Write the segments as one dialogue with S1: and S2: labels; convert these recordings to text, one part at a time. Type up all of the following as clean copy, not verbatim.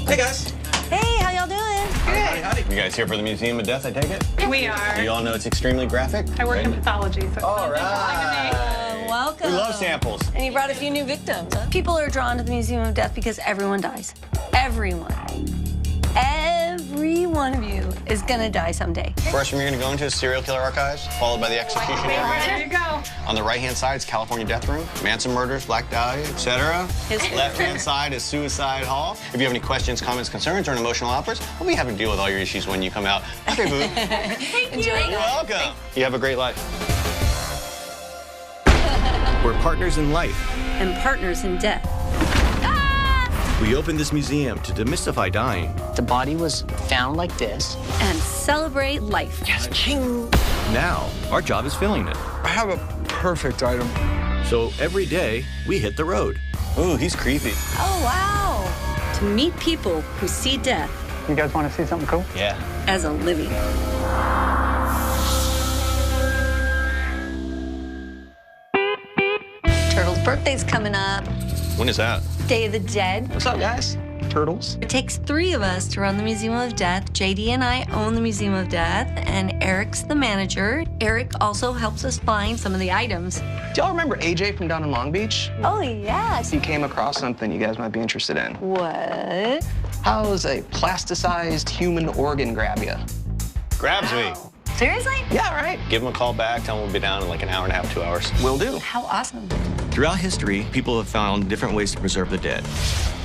S1: Hey, guys.
S2: Hey, how y'all doing?
S1: Howdy, howdy. You guys here for the Museum of Death, I take it?
S3: We are.
S1: You all know it's extremely graphic?
S3: I work in pathology, so
S1: all right.
S2: Welcome.
S1: We love samples.
S2: And you brought a few new victims. People are drawn to the Museum of Death because everyone dies. Everyone. Every one of you is gonna die someday.
S1: First room you're gonna go into is serial killer archives, followed by the execution area.
S3: there you go.
S1: On the right-hand side is California Death Room, Manson murders, Black Dahlia, etc. Left-hand side is Suicide Hall. If you have any questions, comments, concerns, or an emotional outburst, we'll be happy to deal with all your issues when you come out. Okay, boo.
S3: Thank you.
S2: Enjoy.
S1: You're welcome. You have a great life. We're partners in life.
S2: And partners in death.
S1: We opened this museum to demystify dying.
S4: The body was found like this.
S2: And celebrate life.
S4: Yes, king.
S1: Now, our job is filling it.
S5: I have a perfect item.
S1: So every day, we hit the road. Ooh, he's creepy.
S2: Oh, wow. To meet people who see death
S6: You guys want to see something cool?
S1: Yeah.
S2: as a living. Turtle's birthday's coming up.
S1: When is that?
S2: Day of the Dead.
S4: What's up, guys? Turtles.
S2: It takes 3 of us to run the Museum of Death. JD and I own the Museum of Death, and Eric's the manager. Eric also helps us find some of the items.
S4: Do y'all remember AJ from down in Long Beach?
S2: Oh, yes.
S4: He came across something you guys might be interested in.
S2: What?
S4: How's a plasticized human organ grab you?
S1: Grabs me.
S2: Seriously?
S4: Yeah, right.
S1: Give him a call back. Tell him we'll be down in like an hour and a half, 2 hours.
S4: Will do.
S2: How awesome.
S1: Throughout history, people have found different ways to preserve the dead.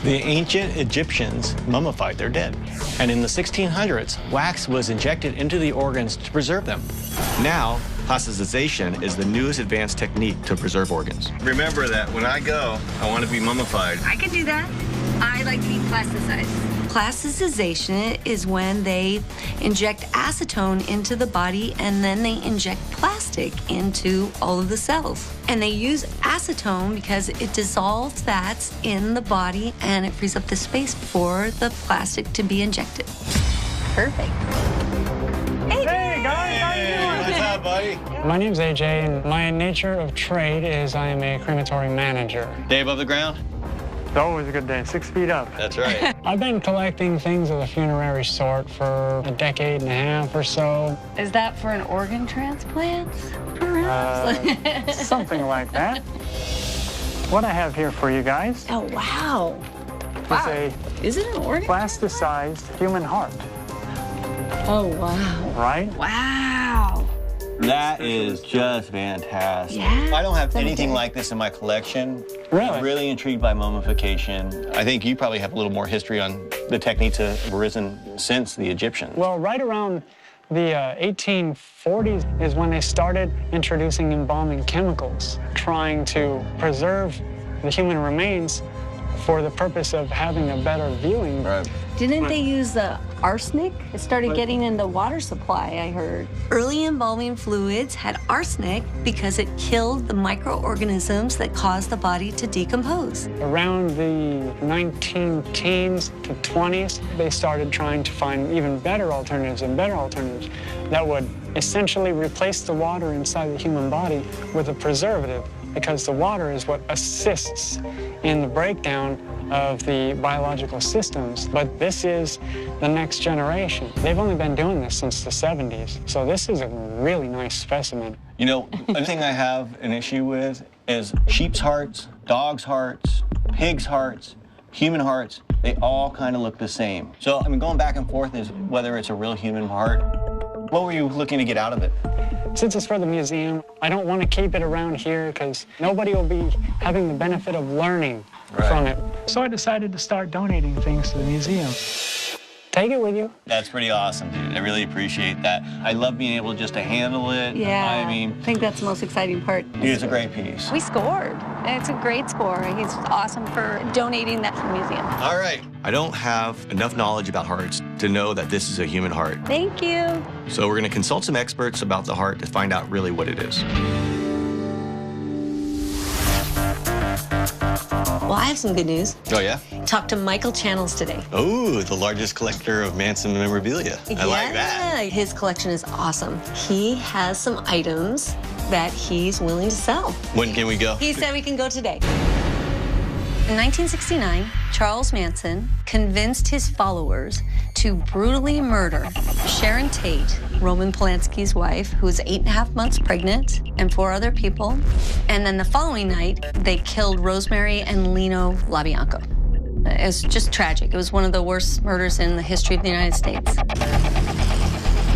S1: The ancient Egyptians mummified their dead. And in the 1600s, wax was injected into the organs to preserve them. Now, plasticization is the newest advanced technique to preserve organs. Remember that when I go, I want to be mummified.
S2: I can do that. I like to be plasticized. Plasticization is when they inject acetone into the body and then they inject plastic into all of the cells. And they use acetone because it dissolves fats in the body and it frees up the space for the plastic to be injected. Perfect. Hey,
S6: guys, how you doing?
S1: What's up, buddy?
S6: My name's AJ, and my nature of trade is I am a crematory manager.
S1: Day above the ground?
S6: It's always a good day, 6 feet up.
S1: That's right.
S6: I've been collecting things of the funerary sort for a decade and a half or so.
S2: Is that for an organ transplant?
S6: Something like that. What I have here for you guys
S2: Oh, wow.
S6: is
S2: Is it an organ?
S6: plasticized human heart,
S2: Oh, wow.
S6: right?
S2: Wow.
S1: That is just fantastic.
S2: Yeah?
S1: I don't have
S2: Is that
S1: anything
S2: okay?
S1: like this in my collection.
S6: Really?
S1: I'm really intrigued by mummification. I think you probably have a little more history on the techniques that have arisen since the Egyptians.
S6: Well, right around the 1840s is when they started introducing embalming chemicals, trying to preserve the human remains for the purpose of having a better viewing.
S1: Right.
S2: Didn't they use the arsenic? It started getting in the water supply, I heard. Early embalming fluids had arsenic because it killed the microorganisms that caused the body to decompose.
S6: Around the 19-teens to 20s, they started trying to find even better alternatives that would essentially replace the water inside the human body with a preservative, because the water is what assists in the breakdown of the biological systems. But this is the next generation. They've only been doing this since the 70s, so this is a really nice specimen.
S1: You know, the thing I have an issue with is sheep's hearts, dogs' hearts, pigs' hearts, human hearts. They all kind of look the same. So, I mean, going back and forth is whether it's a real human heart. What were you looking to get out of it?
S6: Since it's for the museum, I don't want to keep it around here because nobody will be having the benefit of learning from it. So I decided to start donating things to the museum. Take it with you.
S1: That's pretty awesome, dude. I really appreciate that. I love being able just to handle it.
S2: Yeah.
S1: I mean,
S2: I think that's the most exciting part.
S1: dude, it's a great piece.
S2: We scored. It's a great score. He's awesome for donating that to the museum.
S1: All right. I don't have enough knowledge about hearts to know that this is a human heart.
S2: Thank you.
S1: So we're going to consult some experts about the heart to find out really what it is.
S2: Well, I have some good news.
S1: Oh, yeah?
S2: Talked to Michael Channels today.
S1: Oh, the largest collector of Manson memorabilia. I like that.
S2: Yeah, his collection is awesome. He has some items that he's willing to sell.
S1: When can we go?
S2: He said we can go today. In 1969, Charles Manson convinced his followers to brutally murder Sharon Tate, Roman Polanski's wife, who was 8.5 months pregnant, and 4 other people. And then the following night, they killed Rosemary and Lino LaBianca. It was just tragic. It was one of the worst murders in the history of the United States.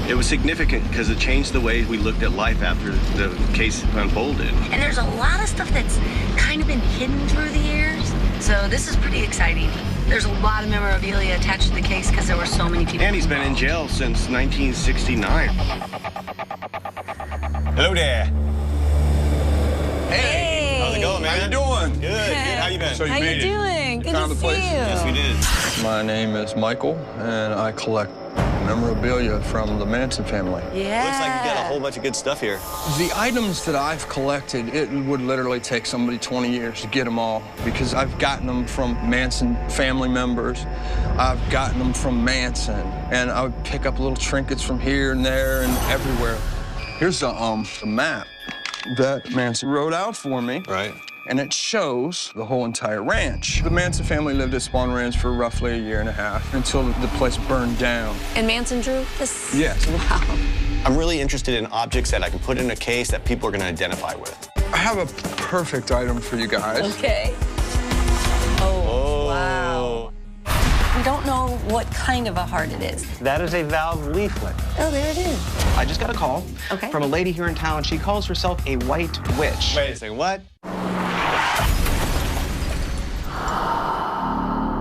S7: It was significant because it changed the way we looked at life after the case unfolded.
S2: And there's a lot of stuff that's kind of been hidden through the years. So this is pretty exciting. There's a lot of memorabilia attached to the case because there were so many people.
S7: And he's been in jail since 1969.
S1: Hello there.
S2: Hey.
S1: How's it going, man?
S5: How you doing?
S1: Good. How you been?
S5: So you
S2: How
S5: made
S2: you
S5: it.
S2: doing? Good
S5: Found
S2: to
S5: the
S2: see
S5: place?
S2: you.
S1: Yes, we did.
S5: My name is Michael, and I collect memorabilia from the Manson family.
S2: Yeah.
S1: Looks like you got a whole bunch of good stuff here.
S5: The items that I've collected, it would literally take somebody 20 years to get them all, because I've gotten them from Manson family members. I've gotten them from Manson, and I would pick up little trinkets from here and there and everywhere. Here's the map that Manson wrote out for me.
S1: Right.
S5: And it shows the whole entire ranch. The Manson family lived at Spawn Ranch for roughly 1.5 years until the place burned down.
S2: And Manson drew this?
S5: Yes.
S2: Wow.
S1: I'm really interested in objects that I can put in a case that people are going to identify with.
S5: I have a perfect item for you guys.
S2: Okay. Oh, wow. We don't know what kind of a heart it is.
S4: That is a valve leaflet.
S2: Oh, there it is.
S4: I just got a call
S2: Okay.
S4: from a lady here in town. She calls herself a white witch.
S1: Wait a second, what?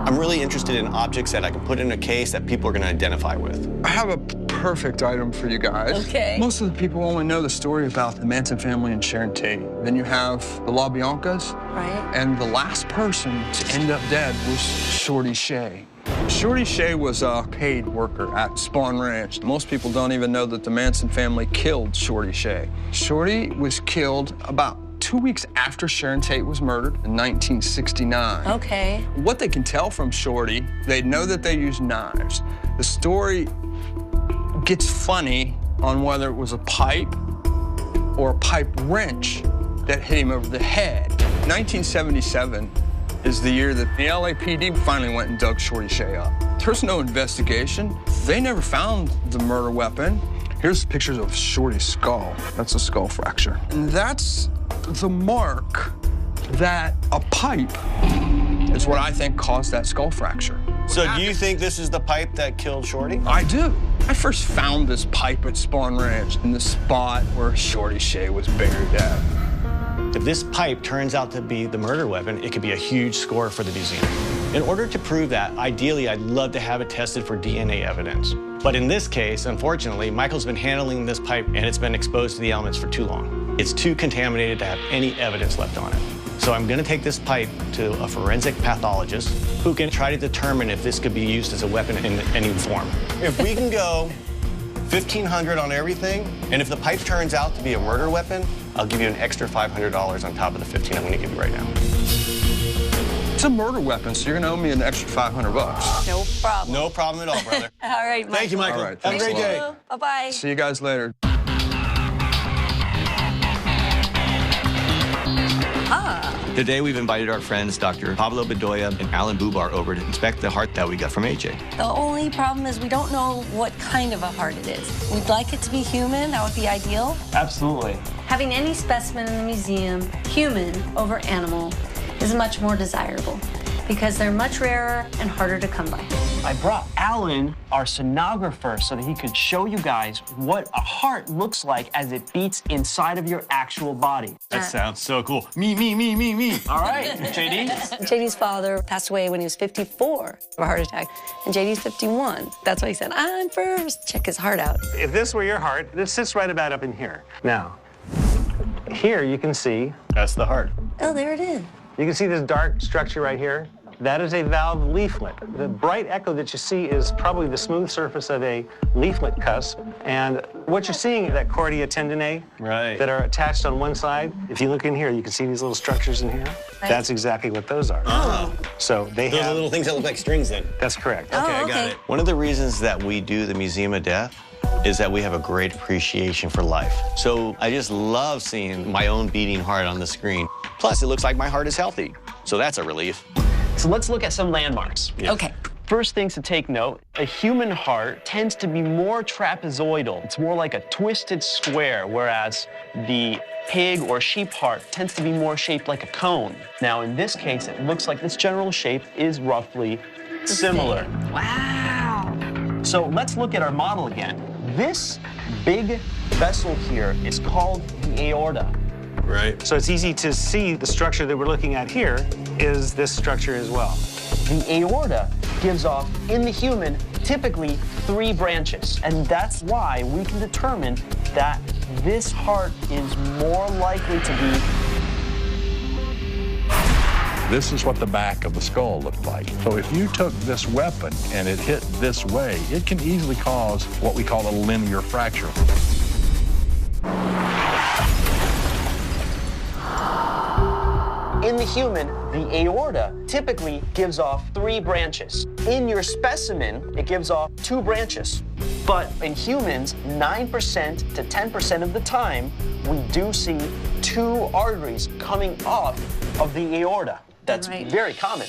S1: I'm really interested in objects that I can put in a case that people are going to identify with.
S5: I have a perfect item for you guys.
S2: Okay.
S5: Most of the people only know the story about the Manson family and Sharon Tate. Then you have the LaBiancas.
S2: Right.
S5: And the last person to end up dead was Shorty Shea. Shorty Shea was a paid worker at Spawn Ranch. Most people don't even know that the Manson family killed Shorty Shea. Shorty was killed about 2 weeks after Sharon Tate was murdered in 1969.
S2: Okay.
S5: What they can tell from Shorty, they know that they used knives. The story gets funny on whether it was a pipe or a pipe wrench that hit him over the head. 1977 is the year that the LAPD finally went and dug Shorty Shea up. There's no investigation. They never found the murder weapon. Here's pictures of Shorty's skull. That's a skull fracture. And that's the mark that a pipe is what I think caused that skull fracture.
S1: So do you think this is the pipe that killed Shorty?
S5: I do. I first found this pipe at Spawn Ranch in the spot where Shorty Shea was buried at.
S1: If this pipe turns out to be the murder weapon, it could be a huge score for the museum. In order to prove that, ideally, I'd love to have it tested for DNA evidence. But in this case, unfortunately, Michael's been handling this pipe and it's been exposed to the elements for too long. It's too contaminated to have any evidence left on it. So I'm gonna take this pipe to a forensic pathologist who can try to determine if this could be used as a weapon in any form. If we can go $1,500 on everything, and if the pipe turns out to be a murder weapon, I'll give you an extra $500 on top of the $1,500 I'm gonna give you right now.
S5: It's a murder weapon, so you're gonna owe me an extra $500.
S2: No problem.
S1: No problem at all, brother.
S2: All right, Michael.
S1: Thank you, Michael.
S5: All right,
S1: Have a
S5: thanks
S1: great
S5: a lot.
S1: day.
S2: Bye-bye.
S5: See you guys later.
S1: Today, we've invited our friends, Dr. Pablo Bedoya and Alan Bubar, over to inspect the heart that we got from AJ.
S2: The only problem is we don't know what kind of a heart it is. We'd like it to be human. That would be ideal.
S6: Absolutely.
S2: Having any specimen in the museum, human over animal, is much more desirable because they're much rarer and harder to come by.
S8: I brought Alan, our sonographer, so that he could show you guys what a heart looks like as it beats inside of your actual body.
S1: That sounds so cool. Me.
S8: All right, JD?
S2: JD's father passed away when he was 54 of a heart attack, and JD's 51. That's why he said, I'm first. Check his heart out.
S8: If this were your heart, this sits right about up in here. Now, here you can see,
S1: That's the heart.
S2: Oh, there it is.
S8: you can see this dark structure right here. That is a valve leaflet. The bright echo that you see is probably the smooth surface of a leaflet cusp. And what you're seeing, that cordia tendonae
S1: Right.
S8: that are attached on one side, if you look in here, you can see these little structures in here.
S2: Right.
S8: That's exactly what those are.
S1: Oh.
S8: So they
S1: Those are
S8: have,
S1: little things that look like strings then.
S8: that's correct.
S2: Oh,
S1: Okay, I got
S2: okay.
S1: it. One of the reasons that we do the Museum of Death is that we have a great appreciation for life. So I just love seeing my own beating heart on the screen. Plus, it looks like my heart is healthy. So that's a relief.
S4: So let's look at some landmarks.
S1: Yeah.
S2: Okay.
S4: First things to take note, a human heart tends to be more trapezoidal. It's more like a twisted square, whereas the pig or sheep heart tends to be more shaped like a cone. Now, in this case, it looks like this general shape is roughly similar.
S2: Wow.
S4: So let's look at our model again. This big vessel here is called the aorta.
S1: Right.
S8: So it's easy to see the structure that we're looking at here is this structure as well.
S4: The aorta gives off, in the human, typically 3 branches. And that's why we can determine that this heart is more likely to be.
S9: This is what the back of the skull looked like. So if you took this weapon and it hit this way, it can easily cause what we call a linear fracture.
S4: In the human, the aorta typically gives off 3 branches. In your specimen, it gives off 2 branches. But in humans, 9% to 10% of the time, we do see 2 arteries coming off of the aorta. That's very common.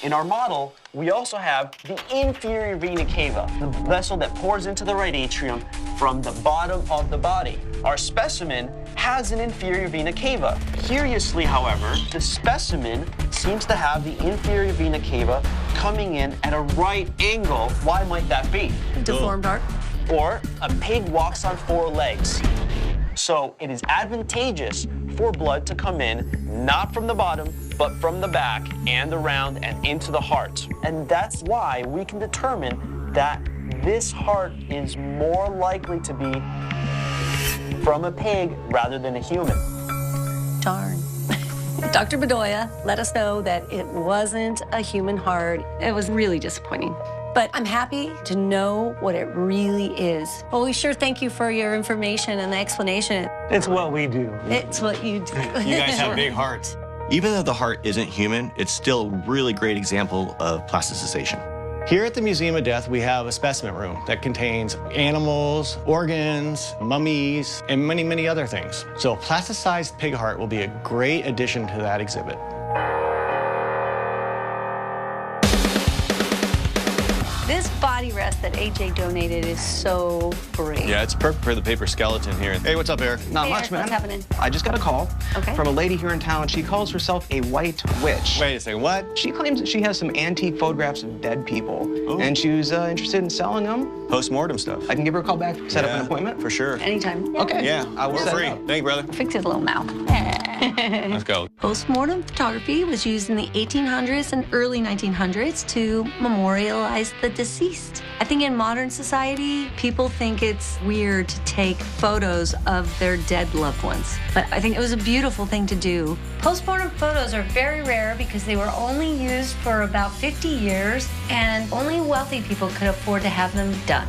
S4: In our model, we also have the inferior vena cava, the vessel that pours into the right atrium from the bottom of the body. Our specimen has an inferior vena cava. Curiously, however, the specimen seems to have the inferior vena cava coming in at a right angle. Why might that be?
S2: Deformed heart.
S4: Or a pig walks on 4 legs. So it is advantageous for blood to come in, not from the bottom, but from the back and around and into the heart. And that's why we can determine that this heart is more likely to be from a pig rather than a human.
S2: Darn. Dr. Bedoya let us know that it wasn't a human heart. It was really disappointing. But I'm happy to know what it really is. Well, we sure thank you for your information and the explanation.
S8: It's what we do.
S2: It's what you do.
S1: You guys have big hearts. Even though the heart isn't human, it's still a really great example of plasticization. Here at the Museum of Death, we have a specimen room that contains animals, organs, mummies, and many, many other things. So a plasticized pig heart will be a great addition to that exhibit.
S2: This body rest that AJ donated is so great.
S1: Yeah, it's perfect for the paper skeleton here. Hey, what's up, Eric?
S4: Not
S2: Hey,
S4: much,
S2: Eric,
S4: man.
S2: what's happening?
S4: I just got a call
S2: Okay.
S4: from a lady here in town. She calls herself a white witch.
S1: Wait a second, what?
S4: She claims that she has some antique photographs of dead people, and she was interested in selling them.
S1: Post-mortem stuff.
S4: I can give her a call back, set up an appointment.
S1: For sure.
S2: Anytime.
S4: Okay.
S1: Yeah,
S4: I will
S1: we're
S4: set it
S1: free.
S4: up.
S1: Thank you, brother.
S2: Fix his little mouth.
S1: Let's go.
S2: Postmortem photography was used in the 1800s and early 1900s to memorialize the deceased. I think in modern society, people think it's weird to take photos of their dead loved ones. But I think it was a beautiful thing to do. Postmortem photos are very rare because they were only used for about 50 years, and only wealthy people could afford to have them done.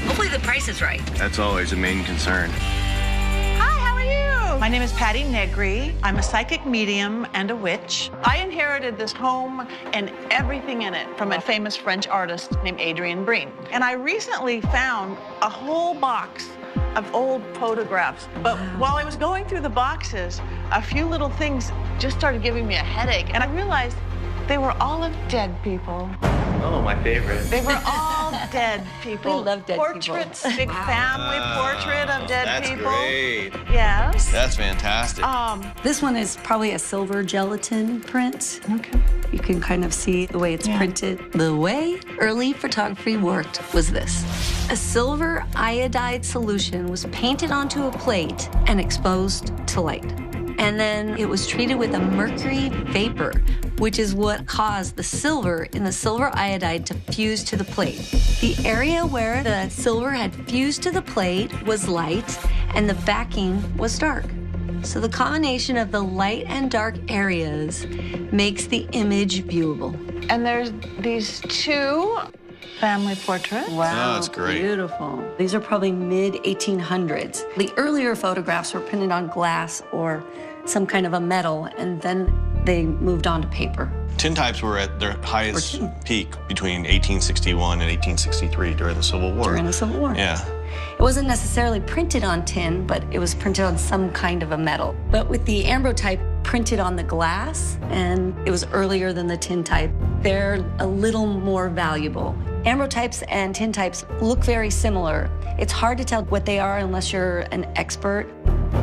S2: Hopefully the price is right.
S7: That's always a main concern.
S10: Hi, how are you? My name is Patty Negri. I'm a psychic medium and a witch. I inherited this home and everything in it from a famous French artist named Adrienne Breen. And I recently found a whole box of old photographs. But while I was going through the boxes, a few little things just started giving me a headache. And I realized they were all of dead people.
S7: Oh, my favorite.
S10: They were all dead people.
S2: We love dead people.
S10: Portraits, big family portrait of dead people.
S1: That's great.
S10: Yes.
S1: That's fantastic.
S2: This one is probably a silver gelatin print.
S10: Okay.
S2: You can kind of see the way it's printed. The way early photography worked was this. A silver iodide solution was painted onto a plate and exposed to light. And then it was treated with a mercury vapor, which is what caused the silver in the silver iodide to fuse to the plate. The area where the silver had fused to the plate was light, and the backing was dark. So the combination of the light and dark areas makes the image viewable.
S10: And there's these 2 family portraits.
S2: Wow,
S1: that's great.
S2: Beautiful. These are probably mid-1800s. The earlier photographs were printed on glass or some kind of a metal, and then they moved on to paper.
S1: Tintypes were at their highest peak between 1861 and 1863 during the Civil War.
S2: During the Civil War.
S1: Yeah.
S2: It wasn't necessarily printed on tin, but it was printed on some kind of a metal. But with the ambrotype printed on the glass, and it was earlier than the tin type. They're a little more valuable. Ambrotypes and tin types look very similar. It's hard to tell what they are unless you're an expert.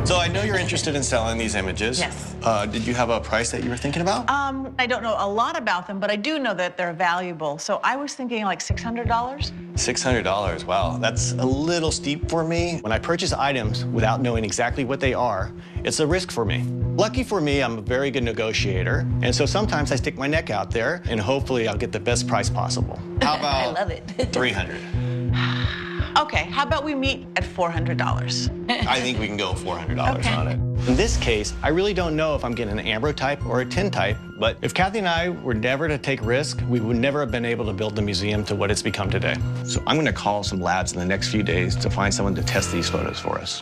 S1: So I know you're interested in selling these images.
S10: Yes.
S1: Did you have a price that you were thinking about?
S10: I don't know a lot about them, but I do know that they're valuable. So I was thinking like $600.
S1: $600, wow, that's a little steep for me. When I purchase items without knowing exactly what they are, it's a risk for me. Lucky for me, I'm a very good negotiator, and so sometimes I stick my neck out there, and hopefully I'll get the best price possible. How about
S2: I love it.
S1: 300?
S10: Okay, how about we meet at $400?
S1: I think we can go $400 on it. In this case, I really don't know if I'm getting an ambrotype or a tin type, but if Kathy and I were never to take risk, we would never have been able to build the museum to what it's become today. So I'm gonna call some labs in the next few days to find someone to test these photos for us.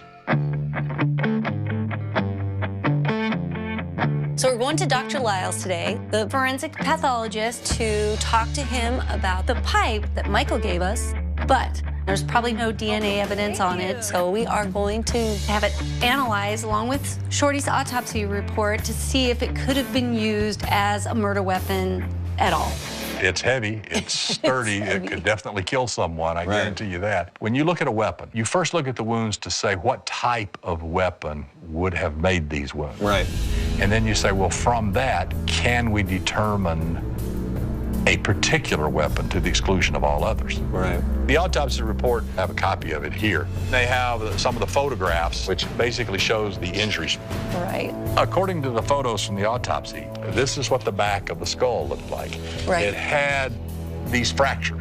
S2: So we're going to Dr. Lyles today, the forensic pathologist, to talk to him about the pipe that Michael gave us, but there's probably no DNA evidence on it, so we are going to have it analyzed along with Shorty's autopsy report to see if it could have been used as a murder weapon at all.
S9: It's heavy, it's sturdy, it could definitely kill someone, I guarantee you that. When you look at a weapon, you first look at the wounds to say what type of weapon would have made these wounds.
S1: Right.
S9: And then you say, well, from that, can we determine a particular weapon to the exclusion of all others?
S1: Right.
S9: The autopsy report, I have a copy of it here. They have some of the photographs, which basically shows the injuries.
S2: Right.
S9: According to the photos from the autopsy, this is what the back of the skull looked like.
S2: Right.
S9: It had these fracture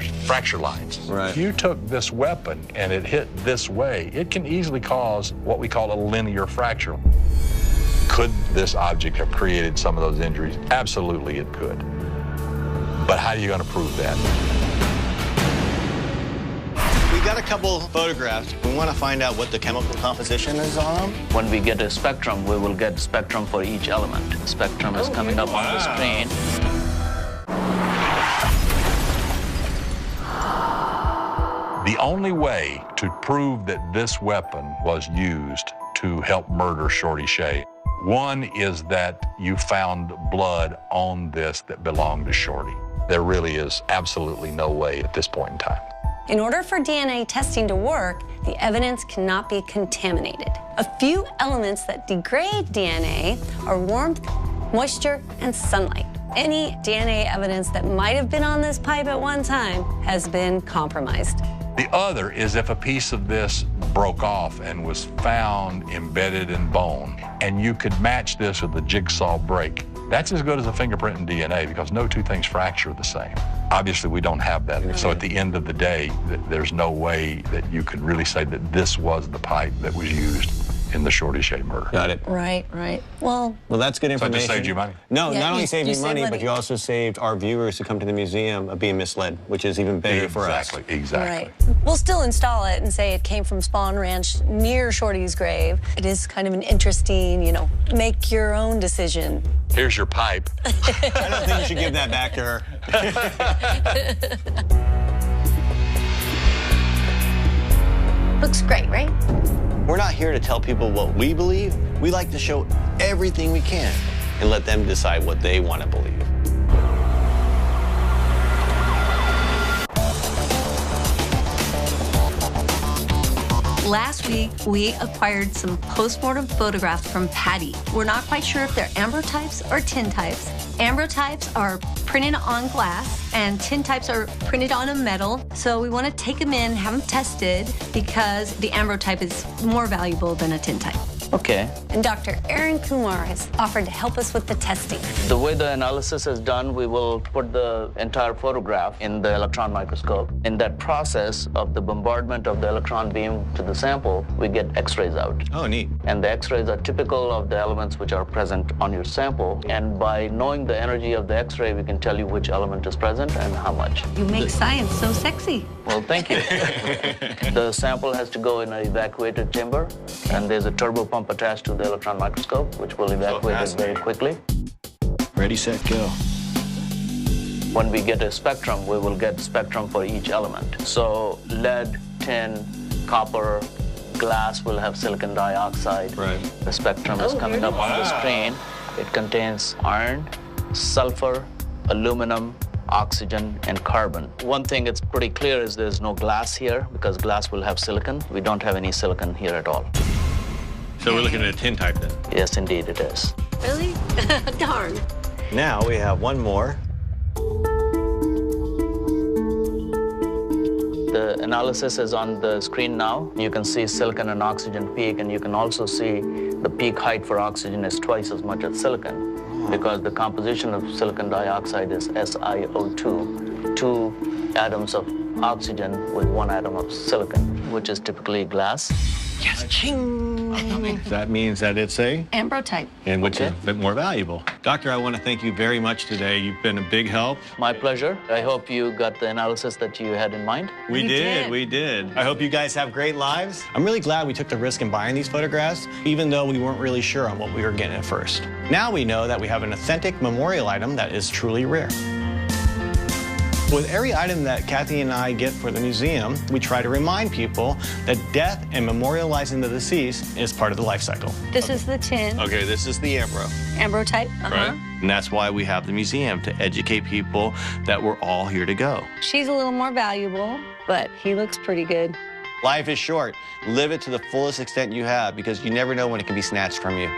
S9: lines.
S1: Right.
S9: If you took this weapon and it hit this way, it can easily cause what we call a linear fracture. Could this object have created some of those injuries? Absolutely it could. But how are you going to prove that?
S1: We got a couple photographs. We want to find out what the chemical composition is on them.
S11: When we get a spectrum, we will get spectrum for each element. Spectrum is coming up on the screen.
S9: The only way to prove that this weapon was used to help murder Shorty Shea, one is that you found blood on this that belonged to Shorty. There really is absolutely no way at this point in time.
S2: In order for DNA testing to work, the evidence cannot be contaminated. A few elements that degrade DNA are warmth, moisture, and sunlight. Any DNA evidence that might have been on this pipe at one time has been compromised.
S9: The other is if a piece of this broke off and was found embedded in bone, and you could match this with a jigsaw break. That's as good as a fingerprint in DNA because no two things fracture the same. Obviously, we don't have that. So at the end of the day, there's no way that you could really say that this was the pipe that was used in the Shorty Shea murder.
S1: Got it.
S2: Right, right. Well,
S1: that's good information.
S9: So it just saved you money?
S1: No,
S2: Yeah,
S1: not only
S2: you
S1: saved me
S2: saved
S1: money,
S2: money.
S1: but you also saved our viewers who come to the museum of being misled, which is even bigger for us.
S9: Exactly.
S2: right. We'll still install it and say it came from Spawn Ranch near Shorty's grave. It is kind of an interesting, make your own decision.
S9: Here's your pipe.
S1: I don't think you should give that back to her.
S2: Looks great, right?
S1: We're not here to tell people what we believe. We like to show everything we can and let them decide what they want to believe.
S2: Last week, we acquired some postmortem photographs from Patty. We're not quite sure if they're ambrotypes or tin types. Ambrotypes are printed on glass, and tin types are printed on a metal. So we want to take them in, have them tested, because the ambrotype is more valuable than a tin type.
S11: Okay.
S2: And Dr. Aaron Kumar has offered to help us with the testing.
S11: The way the analysis is done, we will put the entire photograph in the electron microscope. In that process of the bombardment of the electron beam to the sample, we get X-rays out.
S1: Oh, neat.
S11: And the X-rays are typical of the elements which are present on your sample. And by knowing the energy of the X-ray, we can tell you which element is present and how much.
S2: You make science so sexy.
S11: Well, thank you. The sample has to go in an evacuated chamber, and there's a turbo pump attached to the electron microscope, which will evacuate it very quickly.
S1: Ready, set, go.
S11: When we get a spectrum, we will get spectrum for each element. So lead, tin, copper, glass will have silicon dioxide.
S1: Right.
S11: The spectrum is coming up on the screen. It contains iron, sulfur, aluminum, oxygen, and carbon. One thing that's pretty clear is there's no glass here because glass will have silicon. We don't have any silicon here at all.
S1: So we're looking at a tin type then?
S11: Yes, indeed it is.
S2: Really? Darn.
S1: Now we have one more.
S11: The analysis is on the screen now. You can see silicon and oxygen peak, and you can also see the peak height for oxygen is twice as much as silicon because the composition of silicon dioxide is SiO2, 2 atoms of oxygen with 1 atom of silicon, which is typically glass.
S1: Yes, ching! That means that it's a
S2: Ambrotype.
S1: and which is a bit more valuable. Doctor, I want to thank you very much today. You've been a big help.
S11: My pleasure. I hope you got the analysis that you had in mind.
S1: We did. I hope you guys have great lives. I'm really glad we took the risk in buying these photographs, even though we weren't really sure on what we were getting at first. Now we know that we have an authentic memorial item that is truly rare. With every item that Kathy and I get for the museum, we try to remind people that death and memorializing the deceased is part of the life cycle.
S2: This is the tin.
S1: Okay, this is the
S2: Ambrotype.
S1: right? And that's why we have the museum, to educate people that we're all here to go.
S2: She's a little more valuable, but he looks pretty good.
S1: Life is short. Live it to the fullest extent you have, because you never know when it can be snatched from you.